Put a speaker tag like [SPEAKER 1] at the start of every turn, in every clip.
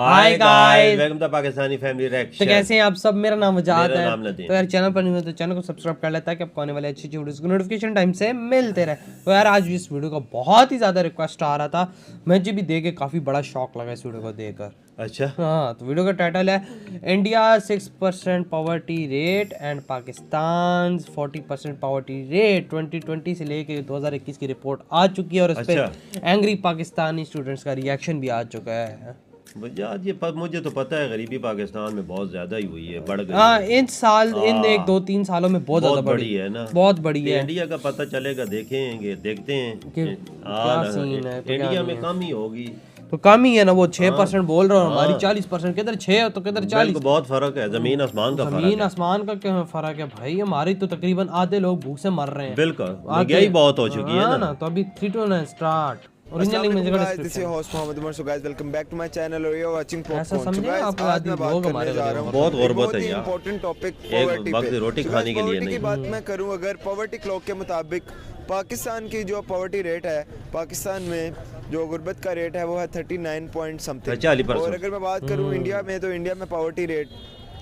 [SPEAKER 1] Hi guys,
[SPEAKER 2] welcome to Pakistani family reaction.
[SPEAKER 1] तो कैसे हैं आप सब। मेरा नाम वजाद
[SPEAKER 2] मेरा
[SPEAKER 1] है।
[SPEAKER 2] नाम नदीम।
[SPEAKER 1] तो यार चैनल पर नहीं हो तो चैनल को सब्सक्राइब कर लेता है कि आपको आने वाले अच्छी वीडियोस की नोटिफिकेशन टाइम से मिलते रहे। तो यार आज इस वीडियो का बहुत ही ज़्यादा रिक्वेस्ट आ रहा था, मुझे भी देख के काफ़ी बड़ा शौक लगा इस वीडियो को देखकर।
[SPEAKER 2] अच्छा,
[SPEAKER 1] हाँ, तो वीडियो का टाइटल है India 6% poverty rate and Pakistan 40% poverty rate. 2020 से लेके 2021 की रिपोर्ट आ चुकी है और इस पर एंग्री पाकिस्तानी स्टूडेंट्स का रिएक्शन भी आ चुका है।
[SPEAKER 2] मुझे तो पता है गरीबी पाकिस्तान में बहुत ज्यादा ही हुई है, बढ़ गई
[SPEAKER 1] हाँ,
[SPEAKER 2] है।
[SPEAKER 1] इन साल इन एक दो तीन सालों में बहुत ज्यादा
[SPEAKER 2] बड़ी है ना,
[SPEAKER 1] बहुत बड़ी है।
[SPEAKER 2] इंडिया का पता चलेगा, देखेंगे, देखते हैं
[SPEAKER 1] क्या सीन है।
[SPEAKER 2] इंडिया में कम ही होगी
[SPEAKER 1] तो कम ही है ना, वो 6% बोल रहा हूँ, हमारी 40%। किधर 6 तो किधर 40।
[SPEAKER 2] बहुत फर्क है, जमीन आसमान का फर्क है।
[SPEAKER 1] जमीन आसमान का क्या फर्क है भाई। हमारी तो तकरीबन आधे लोग भूख से मर रहे हैं।
[SPEAKER 2] बिल्कुल, महंगाई बहुत हो चुकी है ना।
[SPEAKER 1] तो अभी 3 to 9 start.
[SPEAKER 3] Assalamu alaikum guys, this is host Mohammed Umar. So guys, welcome back to my channel. और you're watching Popcorn.
[SPEAKER 1] ऐसा समझे आप
[SPEAKER 3] आज मैं बात करने जा रहा हूँ
[SPEAKER 2] बहुत गुर्बत है यार,
[SPEAKER 3] इम्पोर्टेंट टॉपिक
[SPEAKER 2] एक
[SPEAKER 3] पॉवर्टी
[SPEAKER 2] वक्त रोटी खाने के लिए नहीं।
[SPEAKER 3] की बात मैं करूँ, अगर पॉवर्टी क्लॉक के मुताबिक पाकिस्तान की जो पॉवर्टी रेट है, पाकिस्तान में जो गुर्बत का रेट है वो है 39 पॉइंट समथिंग।
[SPEAKER 2] 40%।
[SPEAKER 3] और अगर मैं बात करूँ इंडिया में, तो इंडिया में पॉवर्टी रेट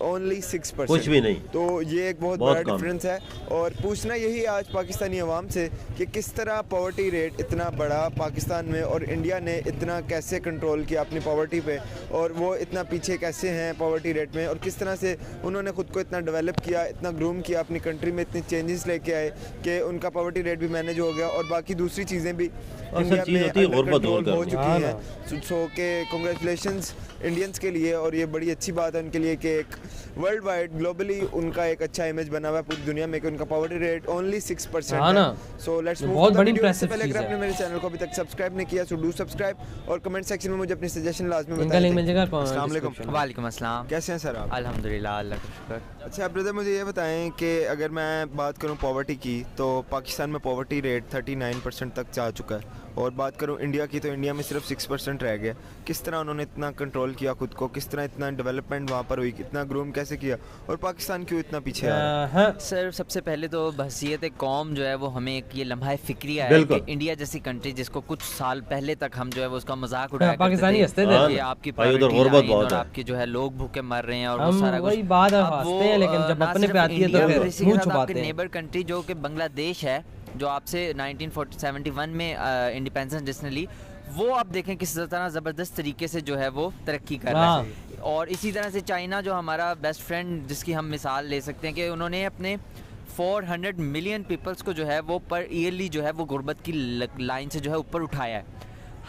[SPEAKER 3] ओनली 6%,
[SPEAKER 2] कुछ भी नहीं।
[SPEAKER 3] तो ये एक बहुत बड़ा डिफरेंस है। और पूछना यही आज पाकिस्तानी अवाम से कि किस तरह पॉवर्टी रेट इतना बड़ा पाकिस्तान में और इंडिया ने इतना कैसे कंट्रोल किया अपनी पॉवर्टी पे, और वो इतना पीछे कैसे हैं पॉवर्टी रेट में, और किस तरह से उन्होंने खुद को इतना डेवलप किया, इतना ग्रूम किया, अपनी कंट्री में इतने चेंजेस लेके आए कि उनका पॉवर्टी रेट भी मैनेज हो गया और बाकी दूसरी चीज़ें भी इंडिया में कंट्रोल हो चुकी हैं। सो के कांग्रेचुलेशंस इंडियंस के लिए, और ये बड़ी अच्छी बात है उनके लिए कि एक वर्ल्ड वाइड ग्लोबली उनका एक अच्छा इमेज बना हुआ है पूरी दुनिया में कि उनका पॉवर्टी रेट ओनली 6% है। सो लेट्स मूव
[SPEAKER 1] बहुत बड़ी
[SPEAKER 3] इंप्रेसिव चीज है। अगर आपने मेरे चैनल को अभी तक सब्सक्राइब नहीं किया सो डू सब्सक्राइब, और कमेंट सेक्शन में मुझे अपनी सजेशन लाजमी बताएं। अस्सलाम वालेकुम।
[SPEAKER 4] वालेकुम अस्सलाम।
[SPEAKER 3] कैसे हैं सर आप?
[SPEAKER 4] अल्हम्दुलिल्लाह, अल्लाह का शुक्र।
[SPEAKER 3] अच्छा ब्रदर, मुझे ये बताएं कि अगर मैं बात करूं पॉवर्टी की, तो पाकिस्तान में पॉवर्टी रेट 39% तक जा चुका है, और बात करूं इंडिया की तो इंडिया में सिर्फ 6% रह गया। किस तरह उन्होंने इतना कंट्रोल किया खुद को, किस तरह इतना डेवलपमेंट वहाँ पर हुई, इतना ग्रूम कैसे किया, और पाकिस्तान क्यों इतना पीछे आ रहा है?
[SPEAKER 4] सर सबसे पहले तो बहसीयत कौम जो है वो हमें एक ये लम्हा फिक्रिया है कि इंडिया जैसी कंट्री जिसको कुछ साल पहले तक हम जो है वो उसका मजाक उड़ाया
[SPEAKER 1] पाकिस्तानी हंसते थे
[SPEAKER 4] कि आपकी और आपके जो है लोग भूखे मर रहे हैं और वो सारा कुछ
[SPEAKER 1] बात हंसते हैं, लेकिन जब अपने पे आती है तो फिर मुंह छुपाते हैं।
[SPEAKER 4] नेबर कंट्री जो कि बांग्लादेश है, जो आपसे 1971 में इंडिपेंडेंस जिसने ली, वो आप देखें किस तरह ज़बरदस्त तरीके से जो है वो तरक्की कर रहा है। और इसी तरह से चाइना जो हमारा बेस्ट फ्रेंड, जिसकी हम मिसाल ले सकते हैं कि उन्होंने अपने 400 मिलियन पीपल्स को जो है वो पर ईयरली जो है वो गुर्बत की लाइन से जो है ऊपर उठाया है।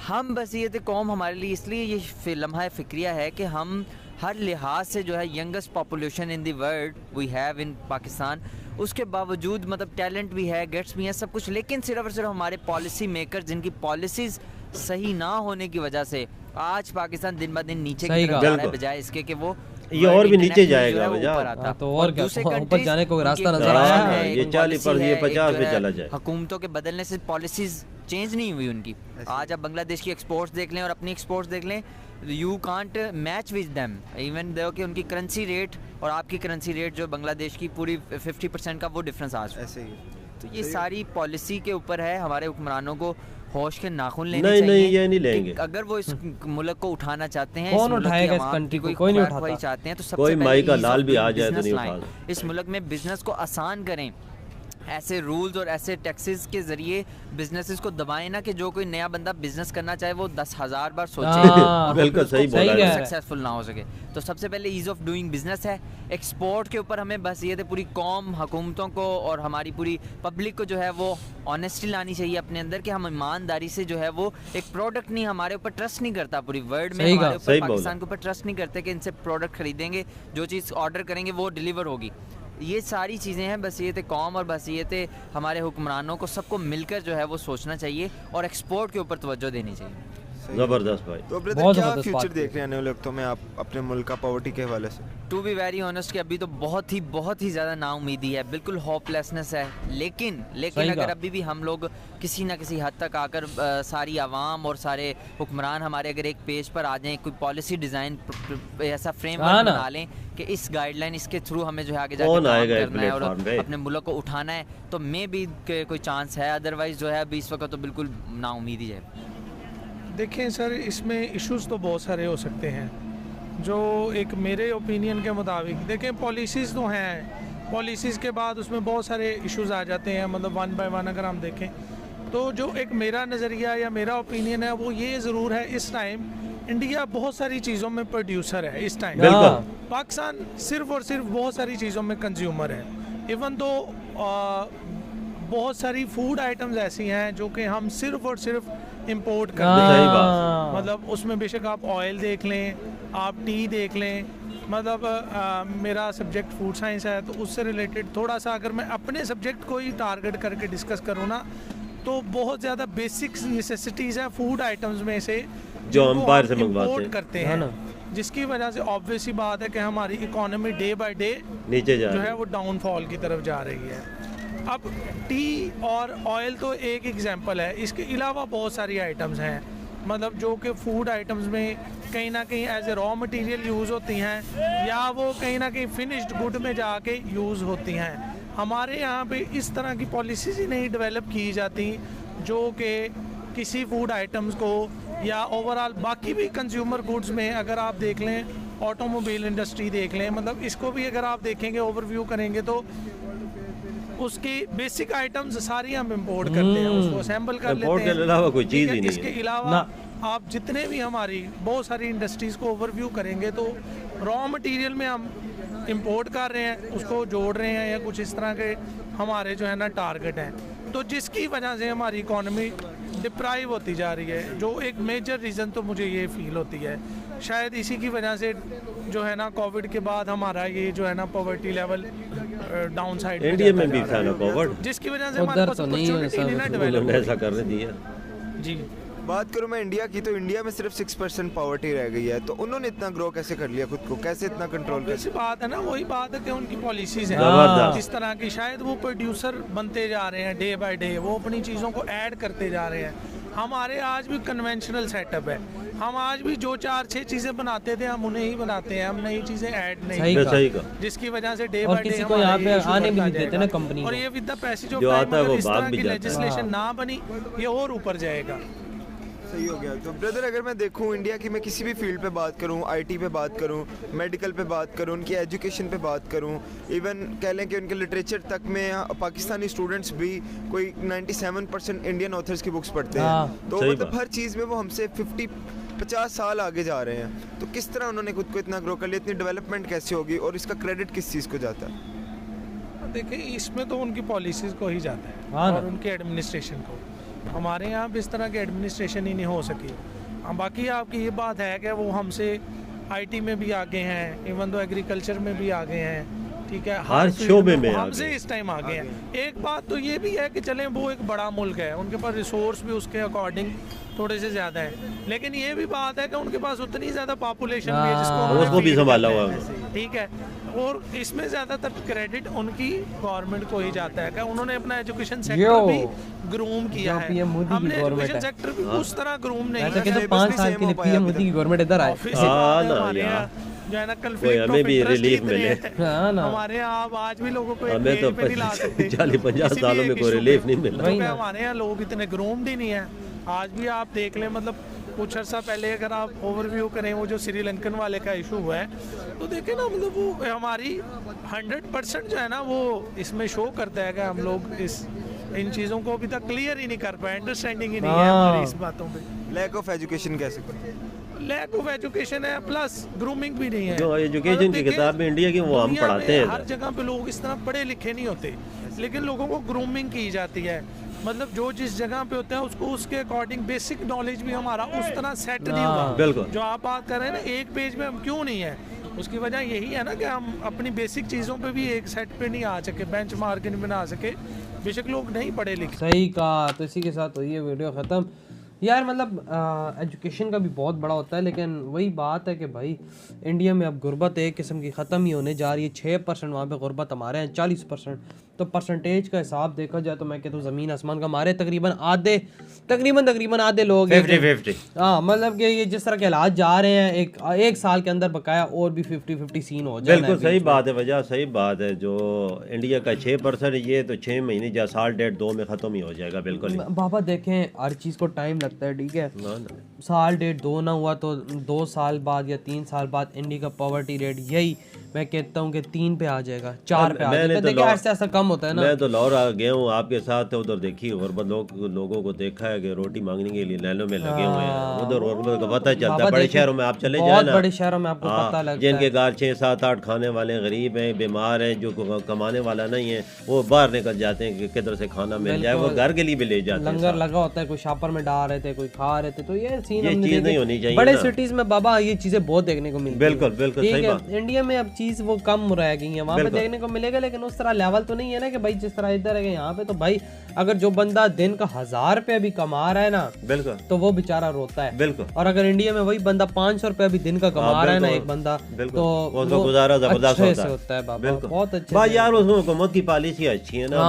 [SPEAKER 4] हम बस ये कौम हमारे लिए इसलिए ये लम्हा फिक्रिया है कि हम हर लिहाज से जो है youngest population in the world we have in Pakistan, उसके बावजूद मतलब टैलेंट भी है, गेट्स भी हैं, सब कुछ, लेकिन सिर्फ और सिर्फ हमारे पॉलिसी मेकर जिनकी पॉलिसीज़ सही ना होने की वजह से आज पाकिस्तान दिन ब दिन नीचे की तरफ जा रहा है, बजाय इसके कि वो
[SPEAKER 2] ये और भी नीचे जाएगा।
[SPEAKER 1] तो और क्या, ऊपर जाने को रास्ता नजर आया है।
[SPEAKER 2] ये 40% ये 50 पे चला जाए।
[SPEAKER 4] हुकूमतों के बदलने से पॉलिसीज चेंज नहीं हुई उनकी। आज आप बांग्लादेश की एक्सपोर्ट्स देख लें और अपनी एक्सपोर्ट्स देख लें, you can't match with them, even though कि उनकी करेंसी रेट और आपकी करेंसी रेट जो बांग्लादेश की पूरी 50% का वो डिफरेंस आज ऐसे ही। तो ये सारी पॉलिसी के ऊपर है। हमारे हुक्मरानों को होश के नाखून लेने चाहिए।
[SPEAKER 2] नहीं, ये नहीं लेंगे।
[SPEAKER 4] अगर वो इस मुल्क को उठाना चाहते हैं,
[SPEAKER 1] कौन उठाएगा इस कंट्री को? कोई नहीं उठाता।
[SPEAKER 4] चाहते हैं तो सबसे
[SPEAKER 2] कोई माई का लाल भी आ जाए तो नहीं
[SPEAKER 4] उठाता। इस मुल्क में बिजनेस को आसान करें, ऐसे रूल्स और ऐसे टैक्सेस के जरिए बिजनेसेस को दबाएं ना कि जो कोई नया बंदा बिजनेस करना चाहे वो 10,000 बार सोचे,
[SPEAKER 2] बिल्कुल सही बोला,
[SPEAKER 4] सक्सेसफुल ना हो सके। तो सबसे पहले ईज ऑफ डूइंग बिजनेस है। एक्सपोर्ट के ऊपर हमें बस ये पूरी कौम, हुकूमतों को और हमारी पूरी पब्लिक को जो है वो ऑनेस्टी लानी चाहिए अपने अंदर कि हम ईमानदारी से जो है वो एक प्रोडक्ट नहीं, हमारे ऊपर ट्रस्ट नहीं करता पूरी वर्ल्ड में, हमारे ऊपर पाकिस्तान के ऊपर ट्रस्ट नहीं करते कि इनसे प्रोडक्ट खरीदेंगे, जो चीज़ ऑर्डर करेंगे वो डिलीवर होगी। ये सारी चीज़ें हैं। बस ये कौम और बस ये हमारे हुक्मरानों को सबको मिलकर जो है वो सोचना चाहिए और एक्सपोर्ट के ऊपर तवज्जो देनी चाहिए।
[SPEAKER 2] जबरदस्त भाई।
[SPEAKER 3] तो ब्रदर क्या फ्यूचर देख रहे हैं आने वाले वक्तों में आप अपने मुल्क का पॉवर्टी के हवाले से?
[SPEAKER 4] टू बी वेरी ऑनेस्ट कि अभी तो बहुत ही ज़्यादा नाउमीदी है, बिल्कुल होपलेसनेस है। लेकिन अगर अभी भी हम लोग किसी ना किसी हद तक आकर सारी आवाम और सारे हुक्मरान हमारे अगर एक पेज पर आ जाएं, कोई पॉलिसी डिज़ाइन ऐसा फ्रेमवर्क बना लें कि इस गाइडलाइन इसके थ्रू हमें जो है आगे जाकर काम करना है और अपने मुल्क को उठाना है, तो मे भी कोई चांस है। अदरवाइज़ जो है अभी इस वक्त तो बिल्कुल नाउमीदी है।
[SPEAKER 5] देखें सर, इसमें इश्यूज़ तो बहुत सारे हो सकते हैं, जो एक मेरे ओपिनियन के मुताबिक देखें, पॉलिसीज़ तो हैं, पॉलिसीज़ के बाद उसमें बहुत सारे इश्यूज आ जाते हैं, मतलब वन बाय वन अगर हम देखें तो जो एक मेरा नज़रिया या मेरा ओपिनियन है वो ये ज़रूर है, इस टाइम इंडिया बहुत सारी चीज़ों में प्रोड्यूसर है इस टाइम। पाकिस्तान सिर्फ और सिर्फ बहुत सारी चीज़ों में कंज्यूमर है। इवन तो बहुत सारी फूड आइटम्स ऐसी हैं जो कि हम सिर्फ और सिर्फ इंपोर्ट करते हैं। मतलब उसमें बेशक आप ऑयल देख लें, आप टी देख लें, मतलब मेरा सब्जेक्ट फूड साइंस है तो उससे रिलेटेड थोड़ा सा अगर मैं अपने सब्जेक्ट को ही टारगेट करके डिस्कस करूँ ना, तो बहुत ज़्यादा बेसिक्स नेसेसिटीज़ हैं फूड आइटम्स में से
[SPEAKER 2] जो हम बाहर से मंगवाते
[SPEAKER 5] करते हैं, जिसकी वजह से ऑब्वियस ही बात है कि हमारी इकोनॉमी डे बाय डे
[SPEAKER 2] नीचे
[SPEAKER 5] जो है वो डाउनफॉल की तरफ जा रही है। अब टी और ऑयल तो एक एग्जांपल है, इसके अलावा बहुत सारी आइटम्स हैं, मतलब जो कि फूड आइटम्स में कहीं ना कहीं as a raw material use होती हैं या वो कहीं ना कहीं फिनिश्ड गुड में जाके यूज़ होती हैं। हमारे यहाँ पे इस तरह की पॉलिसीज़ ही नहीं डेवलप की जाती जो कि किसी फूड आइटम्स को या ओवरऑल बाकी भी कंज्यूमर गुड्स में अगर आप देख लें, ऑटोमोबाइल इंडस्ट्री देख लें, मतलब इसको भी अगर आप देखेंगे ओवरव्यू करेंगे तो उसकी बेसिक आइटम्स सारी हम इंपोर्ट करते हैं, उसको असेंबल कर लेते हैं,
[SPEAKER 2] अलावा कोई चीज़ ही नहीं।
[SPEAKER 5] इसके अलावा आप जितने भी हमारी बहुत सारी इंडस्ट्रीज़ को ओवरव्यू करेंगे तो रॉ मटेरियल में हम इंपोर्ट कर रहे हैं, उसको जोड़ रहे हैं या कुछ इस तरह के हमारे जो है ना टारगेट हैं, तो जिसकी वजह से हमारी इकोनॉमी डिप्राइव होती जा रही है। जो एक मेजर रीज़न तो मुझे ये फील होती है, शायद इसी की वजह से जो है ना कोविड के बाद हमारा ये जो है ना poverty level down side
[SPEAKER 2] India में भी था ना कोविड,
[SPEAKER 5] जिसकी वजह से हमारे पास अपॉर्चुनिटी नहीं ना डेवलप
[SPEAKER 2] ऐसा करने दिया।
[SPEAKER 5] जी
[SPEAKER 3] बात करूँ मैं इंडिया की, तो इंडिया में सिर्फ 6% पॉवर्टी रह गई है, तो उन्होंने इतना ग्रो कैसे कर लिया खुद को, कैसे इतना कंट्रोल कर
[SPEAKER 5] ऐसी बात है ना, वही बात है कि उनकी पॉलिसीज हैं जिस तरह की, शायद वो प्रोड्यूसर बनते जा रहे हैं डे बाय डे, वो अपनी चीज़ों को ऐड करते जा रहे हैं। हमारे आज भी कन्वेंशनल सेटअप है, हम आज भी जो 4-6 चीज़ें बनाते थे हम उन्हें ही बनाते हैं, हम नई चीज़ें ऐड नहीं, जिसकी वजह से डे बाय डे
[SPEAKER 1] को यहाँ पे आने भी नहीं देते ना कंपनी,
[SPEAKER 5] और ये with the passage of time अगर इस तरह की लेजिस्लेशन ना बनी ये और ऊपर जाएगा।
[SPEAKER 3] सही हो गया। तो ब्रदर अगर मैं देखूं इंडिया की, मैं किसी भी फील्ड पे बात करूं, आईटी पे बात करूं, मेडिकल पे बात करूं, उनकी एजुकेशन पे बात करूं, इवन कह लें कि उनके लिटरेचर तक में पाकिस्तानी स्टूडेंट्स भी कोई 97% इंडियन ऑथर्स की बुक्स पढ़ते हैं, तो मतलब हर चीज़ में वो हमसे 50 साल आगे जा रहे हैं। तो किस तरह उन्होंने खुद को इतना ग्रो कर लिया, इतनी डेवलपमेंट कैसे होगी और इसका क्रेडिट किस चीज़ को जाता है?
[SPEAKER 5] देखिए इसमें तो उनकी पॉलिसीज़ को ही जाता है और उनके एडमिनिस्ट्रेशन को। हमारे यहाँ भी इस तरह की एडमिनिस्ट्रेशन ही नहीं हो सकी। बाकी आपकी ये बात है कि वो हमसे आईटी में भी आगे हैं, इवन तो एग्रीकल्चर में भी आगे हैं, ठीक है,
[SPEAKER 2] हर शोबे में
[SPEAKER 5] हमसे इस टाइम आगे हैं। एक बात तो ये भी है कि चलें वो एक बड़ा मुल्क है, उनके पास रिसोर्स भी उसके अकॉर्डिंग थोड़े से ज़्यादा है, लेकिन ये भी बात है कि उनके पास उतनी ज़्यादा पॉपुलेशन भी है जिसको
[SPEAKER 2] भी संभाला हुआ है,
[SPEAKER 5] ठीक है, और इसमें ज़्यादातर क्रेडिट उनकी गवर्नमेंट को ही जाता है कि उन्होंने अपना एजुकेशन सेक्टर भी ग्रूम किया है। हमने एजुकेशन सेक्टर भी उस तरह ग्रूम नहीं
[SPEAKER 1] किया। तो 5 साल के लिए पीएम मोदी की गवर्नमेंट इधर आए,
[SPEAKER 5] हमारे यहाँ जो है ना कन्फ्लिक्ट ऑफ इंटरेस्ट मिले हमारे यहाँ। आप आज भी लोगों को
[SPEAKER 2] हमें तो 40-50 सालों में कोई रिलीफ नहीं मिल रहा।
[SPEAKER 5] हमारे यहाँ लोग इतने ग्रूम्ड ही नहीं है। आज भी आप देख लें, मतलब कुछ अर्सा पहले अगर आप ओवरव्यू करें वो जो श्रीलंकन वाले का इशू हुआ है, तो देखें ना, मतलब वो हमारी 100% जो है ना वो इसमें शो करता है कि हम लोग इन चीज़ों को अभी तक क्लियर ही नहीं कर पाए, अंडरस्टैंडिंग ही नहीं है हमारी इस बातों पे।
[SPEAKER 3] लैक ऑफ एजुकेशन कह सकते हैं,
[SPEAKER 5] लैक ऑफ एजुकेशन है, प्लस ग्रूमिंग भी नहीं है।
[SPEAKER 2] जो एजुकेशन की किताब में इंडिया की वो हम पढ़ाते हैं,
[SPEAKER 5] हर जगह पे लोग इस तरह पढ़े लिखे नहीं होते, लेकिन लोगों को ग्रूमिंग की जाती है। मतलब जो जिस जगह पे होता है उसको उसके अकॉर्डिंग बेसिक नॉलेज भी हमारा उस तरह सेट नहीं हुआ।
[SPEAKER 2] बिल्कुल
[SPEAKER 5] जो आप बात कर रहे हैं ना एक पेज में हम क्यों नहीं है, उसकी वजह यही है ना कि हम अपनी बेसिक चीज़ों पे भी एक सेट पे नहीं आ सके, बेंच मार्क नहीं बना सके, बेशक लोग नहीं पढ़े लिखे।
[SPEAKER 1] सही कहा। तो इसी के साथ हुई है वीडियो ख़त्म यार। मतलब एजुकेशन का भी बहुत बड़ा होता है, लेकिन वही बात है कि भाई इंडिया में अब गुर्बत एक किस्म की ख़त्म ही होने जा रही है। 6% वहाँ पे गुर्बत, हमारे यहाँ 40%। तो परसेंटेज का हिसाब देखा जाए तो मैं कहता हूँ ज़मीन आसमान का। हमारे तकरीबन आधे लोग
[SPEAKER 2] 50-50।
[SPEAKER 1] हाँ, मतलब कि ये जिस तरह के हालात जा रहे हैं एक साल के अंदर बकाया और भी 50-50 सीन हो जाए।
[SPEAKER 2] बिल्कुल सही बात है, वजह सही बात है। जो इंडिया का 6% ये तो 6 महीने या साल 1.5-2 में ख़त्म ही हो जाएगा। बिल्कुल
[SPEAKER 1] बाबा देखें हर चीज़ को टाइम लगता है, ठीक है। साल डेढ़ दो ना हुआ तो 2 साल बाद या 3 साल बाद इंडिया का पॉवर्टी रेट यही मैं कहता हूँ कि 3 पे आ जाएगा, 4 पे आ जाएगा। देखिए ऐसा ऐसा कम होता है ना।
[SPEAKER 2] मैं तो लाहौर आ गया हूँ आपके साथ, उधर देखी गुरबत लोगों को देखा है कि रोटी मांगने के लिए लाइनों में लगे हुए हैं। उधर गुरबत का पता चलता है। बड़े शहरों में आप चले जाए ना,
[SPEAKER 1] बड़े शहरों में आपको पता लगता है।
[SPEAKER 2] जिनके घर 6, 7, 8 खाने वाले, गरीब हैं, बीमार हैं, जो कमाने वाला नहीं है, वो बाहर निकल जाते हैं कि किधर से खाना मिल जाए, वो घर के लिए भी ले जाते हैं।
[SPEAKER 1] लंगर लगा होता है, कोई शापर में डाल रहे थे, कोई खा रहे थे। तो ये सीन
[SPEAKER 2] ये चीज नहीं होनी चाहिए।
[SPEAKER 1] बड़े सिटीज में बाबा ये चीजें बहुत देखने को मिलती है।
[SPEAKER 2] बिल्कुल बिल्कुल सही बात।
[SPEAKER 1] इंडिया में अब चीज वो कम रह गई है, वहाँ पे देखने को मिलेगा, लेकिन उस तरह लेवल तो नहीं है ना कि भाई जिस तरह इधर है। यहाँ पे तो भाई अगर जो बंदा दिन का 1000 रुपया भी कमा रहा है ना, बिल्कुल, तो वो बेचारा रोता है। बिल्कुल। और अगर इंडिया में वही बंदा 500 रुपया भी दिन का कमा रहा है ना एक बंदा, तो वो गुजारा जबरदस्त होता है बाबा, बहुत अच्छा।
[SPEAKER 2] भाई यार उसमें हुकूमत की पॉलिसी अच्छी है ना,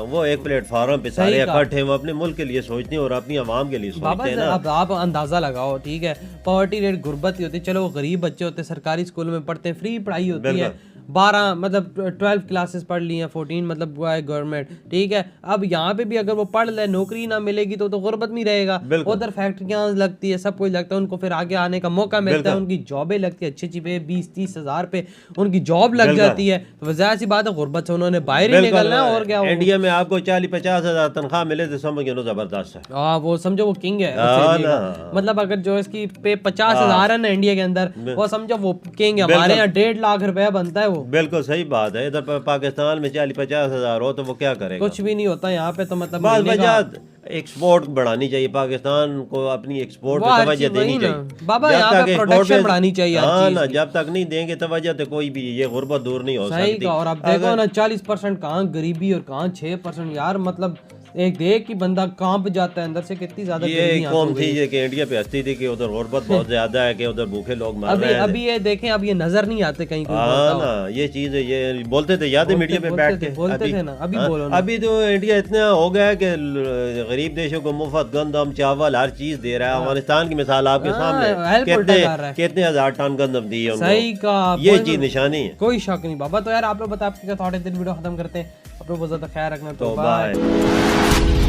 [SPEAKER 2] वो एक प्लेटफॉर्म पे सारे इकट्ठे हैं, वो अपने मुल्क के लिए सोचते हैं और अपनी आवाम के लिए सोचते हैं ना।
[SPEAKER 1] अब आप अंदाजा लगाओ, ठीक है, पॉवर्टी रेट गुर्बत ही होती है। चलो वो गरीब बच्चे होते हैं, सरकारी स्कूल में पढ़ते हैं, फ्री पढ़ाई होती है, 12 मतलब 12 क्लासेस पढ़ ली हैं, 14 मतलब हुआ है गवर्नमेंट, ठीक है। अब यहाँ पे भी अगर वो पढ़ ले, नौकरी ना मिलेगी तो गुर्बत में रहेगा। उधर फैक्ट्रियाँ लगती है, सब कुछ लगता है, उनको फिर आगे आने का मौका मिलता है, उनकी जॉबें लगती है अच्छी अच्छी पे 20-30 हज़ार पे उनकी जॉब लग जाती है। तो ज़ाहिर सी बात है गुर्बत से उन्होंने बाहर ही निकलना है। और क्या इंडिया
[SPEAKER 2] में आपको 40-50 हज़ार तनख्वाह मिले तो समझ लो जबरदस्त है।
[SPEAKER 1] हाँ, वो समझो वो किंग है। मतलब अगर जो इसकी पे 50 हज़ार है ना इंडिया के अंदर, वो समझो वो किंग है। हमारे यहाँ 1.5 लाख रुपया बनता है वो।
[SPEAKER 2] बिल्कुल सही बात है। इधर पाकिस्तान में 40-50 हज़ार हो तो वो क्या करेगा?
[SPEAKER 1] कुछ भी नहीं होता यहाँ पे। तो मतलब
[SPEAKER 2] एक्सपोर्ट बढ़ानी चाहिए, पाकिस्तान को अपनी एक्सपोर्ट पे तवज्जो देनी चाहिए
[SPEAKER 1] बाबा, यहाँ पे प्रोडक्शन बढ़ानी चाहिए।
[SPEAKER 2] हाँ ना, जब तक नहीं देंगे तवज्जो तो कोई भी ये गुर्बत दूर नहीं हो सकती।
[SPEAKER 1] और अब देखो ना 40% कहाँ गरीबी और कहाँ 6% यार, मतलब एक देख की बंदा कांप जाता है अंदर से, कितनी ज्यादा
[SPEAKER 2] ये कौम थी ये कि इंडिया पे हस्ती थी कि उधर गुर्बत बहुत ज्यादा है, कि उधर भूखे लोग मर रहे हैं।
[SPEAKER 1] अभी ये देखें, अब ये नजर नहीं आते कहीं कोई।
[SPEAKER 2] हाँ ना, ये चीज ये बोलते थे, याद है मीडिया पे बैठ के
[SPEAKER 1] बोलते थे ना। अभी बोलो ना।
[SPEAKER 2] अभी तो इंडिया इतना हो गया है कि गरीब देशों को मुफ्त गंदम, चावल, हर चीज दे रहा है। अफगानिस्तान की मिसाल आपके सामने, कितने 1000 टन गंदम दी है।
[SPEAKER 1] सही कहा,
[SPEAKER 2] ये चीज निशानी है,
[SPEAKER 1] कोई शक नहीं बाबा। तो यार आप लोग बताओ आपके थोड़े दिन वीडियो खत्म करते हैं। आप लोग बहुत ज्यादा ख्याल रखना। तो
[SPEAKER 2] बाय।